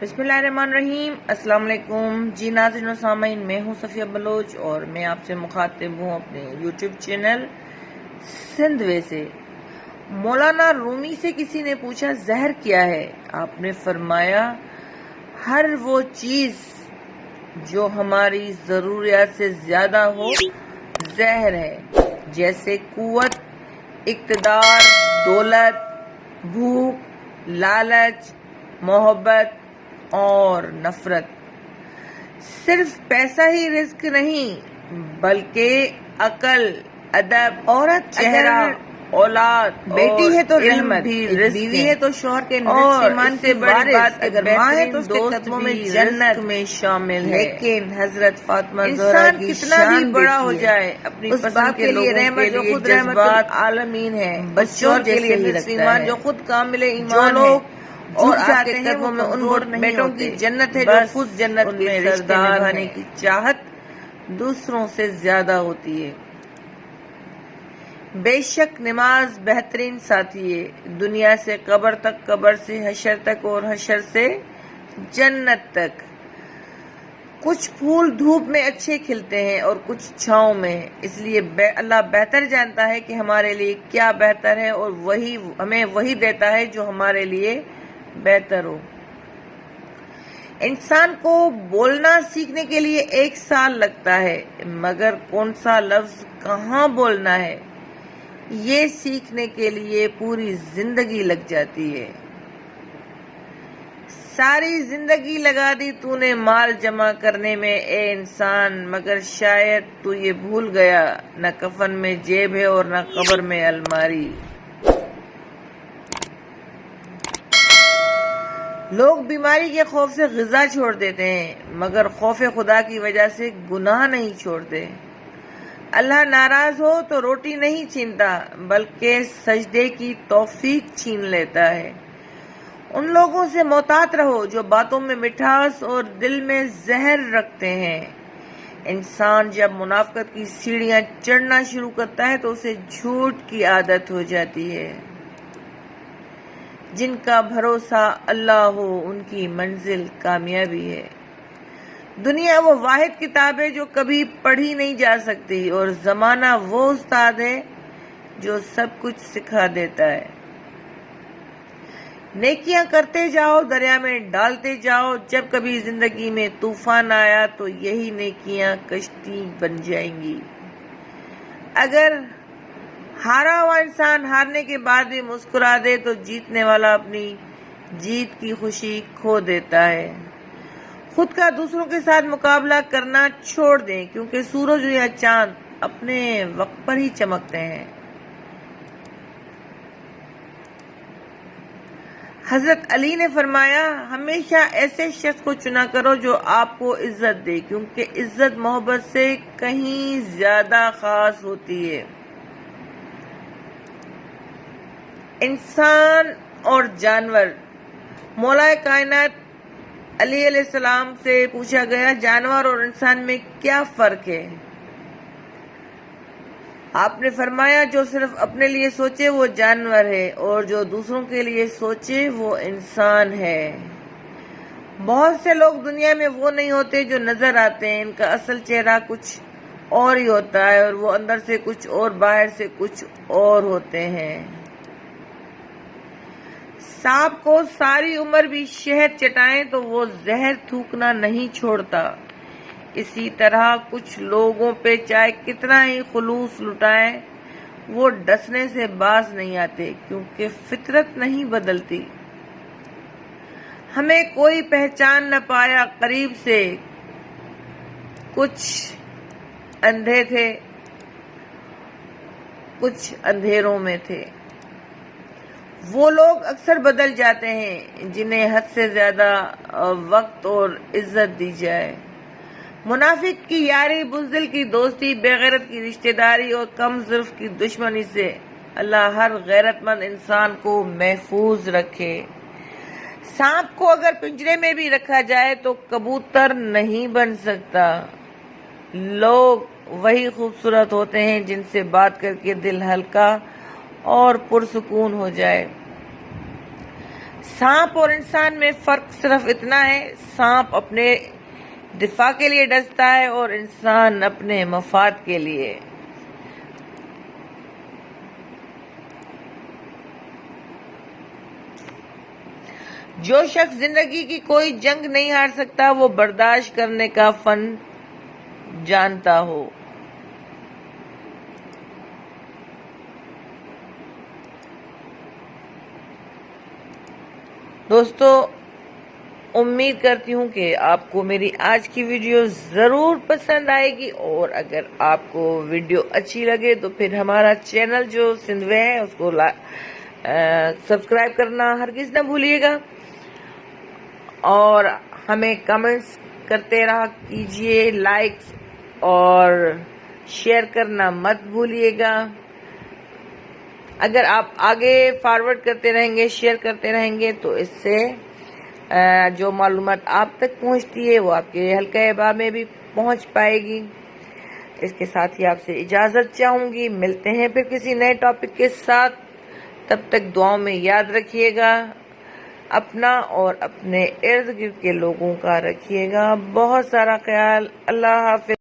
بسم اللہ الرحمن الرحیم۔ السلام علیکم جی ناظرین و سامعین، میں ہوں صفیہ بلوچ اور میں آپ سے مخاطب ہوں اپنے یوٹیوب چینل سندھ وے سے۔ مولانا رومی سے کسی نے پوچھا زہر کیا ہے؟ آپ نے فرمایا ہر وہ چیز جو ہماری ضروریات سے زیادہ ہو زہر ہے، جیسے قوت، اقتدار، دولت، بھوک، لالچ، محبت اور نفرت۔ صرف پیسہ ہی رزق نہیں بلکہ عقل، ادب، عورت، چہرہ، اولاد، بیٹی ہے تو علم رحمت، بھی ایک رزق بیوی ہے ہے تو شوہر کے اور ایمان اس کی سے بڑی وارث، بات اگر ماں ہے تو اس کے دوست قدموں میں بھی جنت رزق میں شامل ہے۔ لیکن حضرت فاطمہ زہرا انسان کی کتنا بھی شان بڑا ہو دیکھیے، جائے اپنی اس پسند باپ کے کے لیے لوگوں رحمت کے جو لیے خود رحمت جذبات العالمین ہے، بچوں شوہر کے لیے ہی حفظ لگتا ایمان ہے۔ جو خود کامل جو ایمان ہے لوگ اور جھک آپ جاتے کے ہیں وہ قدموں میں ان کمزور نہیں بیٹوں ہوتے۔ کی جنت ہے جو بس خود جنت ان کے میں رشتے سردار نبھانے ہیں۔ کی چاہت دوسروں سے زیادہ ہوتی ہے۔ بے شک نماز بہترین ساتھی ہے، دنیا سے قبر تک، قبر سے حشر تک اور حشر سے جنت تک۔ کچھ پھول دھوپ میں اچھے کھلتے ہیں اور کچھ چھاؤں میں، اس لیے اللہ بہتر جانتا ہے کہ ہمارے لیے کیا بہتر ہے اور ہمیں وہی دیتا ہے جو ہمارے لیے بہتر ہو۔ انسان کو بولنا سیکھنے کے لیے 1 سال لگتا ہے، مگر کون سا لفظ کہاں بولنا ہے یہ سیکھنے کے لیے پوری زندگی لگ جاتی ہے۔ ساری زندگی لگا دی تو نے مال جمع کرنے میں اے انسان، مگر شاید تو یہ بھول گیا نہ کفن میں جیب ہے اور نہ قبر میں الماری۔ لوگ بیماری کے خوف سے غذا چھوڑ دیتے ہیں مگر خوف خدا کی وجہ سے گناہ نہیں چھوڑتے۔ اللہ ناراض ہو تو روٹی نہیں چھینتا بلکہ سجدے کی توفیق چھین لیتا ہے۔ ان لوگوں سے محتاط رہو جو باتوں میں مٹھاس اور دل میں زہر رکھتے ہیں۔ انسان جب منافقت کی سیڑھیاں چڑھنا شروع کرتا ہے تو اسے جھوٹ کی عادت ہو جاتی ہے۔ جن کا بھروسہ اللہ ہو ان کی منزل کامیابی ہے۔ دنیا وہ واحد کتاب ہے جو کبھی پڑھی نہیں جا سکتی اور زمانہ وہ استاد ہے جو سب کچھ سکھا دیتا ہے۔ نیکیاں کرتے جاؤ، دریا میں ڈالتے جاؤ، جب کبھی زندگی میں طوفان آیا تو یہی نیکیاں کشتی بن جائیں گی۔ اگر ہارا ہوا انسان ہارنے کے بعد بھی مسکرا دے تو جیتنے والا اپنی جیت کی خوشی کھو دیتا ہے۔ خود کا دوسروں کے ساتھ مقابلہ کرنا چھوڑ دیں کیونکہ سورج یا چاند اپنے وقت پر ہی چمکتے ہیں۔ حضرت علی نے فرمایا ہمیشہ ایسے شخص کو چنا کرو جو آپ کو عزت دے کیونکہ عزت محبت سے کہیں زیادہ خاص ہوتی ہے۔ انسان اور جانور۔ مولا کائنات علی علیہ السلام سے پوچھا گیا جانور اور انسان میں کیا فرق ہے؟ آپ نے فرمایا جو صرف اپنے لیے سوچے وہ جانور ہے اور جو دوسروں کے لیے سوچے وہ انسان ہے۔ بہت سے لوگ دنیا میں وہ نہیں ہوتے جو نظر آتے ہیں، ان کا اصل چہرہ کچھ اور ہی ہوتا ہے اور وہ اندر سے کچھ اور باہر سے کچھ اور ہوتے ہیں۔ سانپ کو ساری عمر بھی شہد چٹائیں تو وہ زہر تھوکنا نہیں چھوڑتا۔ اسی طرح کچھ لوگوں پہ چاہے کتنا ہی خلوص لٹائیں وہ ڈسنے سے باز نہیں آتے کیونکہ فطرت نہیں بدلتی۔ ہمیں کوئی پہچان نہ پایا قریب سے، کچھ اندھے تھے کچھ اندھیروں میں تھے۔ وہ لوگ اکثر بدل جاتے ہیں جنہیں حد سے زیادہ وقت اور عزت دی جائے۔ منافق کی یاری، بزدل کی دوستی، بے غیرت کی رشتہ داری اور کم ظرف کی دشمنی سے اللہ ہر غیرت مند انسان کو محفوظ رکھے۔ سانپ کو اگر پنجرے میں بھی رکھا جائے تو کبوتر نہیں بن سکتا۔ لوگ وہی خوبصورت ہوتے ہیں جن سے بات کر کے دل ہلکا اور پرسکون ہو جائے۔ سانپ اور انسان میں فرق صرف اتنا ہے، سانپ اپنے دفاع کے لیے ڈستا ہے اور انسان اپنے مفاد کے لیے۔ جو شخص زندگی کی کوئی جنگ نہیں ہار سکتا، وہ برداشت کرنے کا فن جانتا ہو۔ دوستو، امید کرتی ہوں کہ آپ کو میری آج کی ویڈیو ضرور پسند آئے گی، اور اگر آپ کو ویڈیو اچھی لگے تو پھر ہمارا چینل جو سندھوے ہے اس کو سبسکرائب کرنا ہرگز نہ بھولیے گا، اور ہمیں کمنٹس کرتے رہا کیجئے، لائکس اور شیئر کرنا مت بھولیے گا۔ اگر آپ آگے فارورڈ کرتے رہیں گے، شیئر کرتے رہیں گے، تو اس سے جو معلومات آپ تک پہنچتی ہے وہ آپ کے حلقہ احباب میں بھی پہنچ پائے گی۔ اس کے ساتھ ہی آپ سے اجازت چاہوں گی، ملتے ہیں پھر کسی نئے ٹاپک کے ساتھ، تب تک دعاؤں میں یاد رکھیے گا، اپنا اور اپنے ارد گرد کے لوگوں کا رکھیے گا بہت سارا خیال۔ اللہ حافظ۔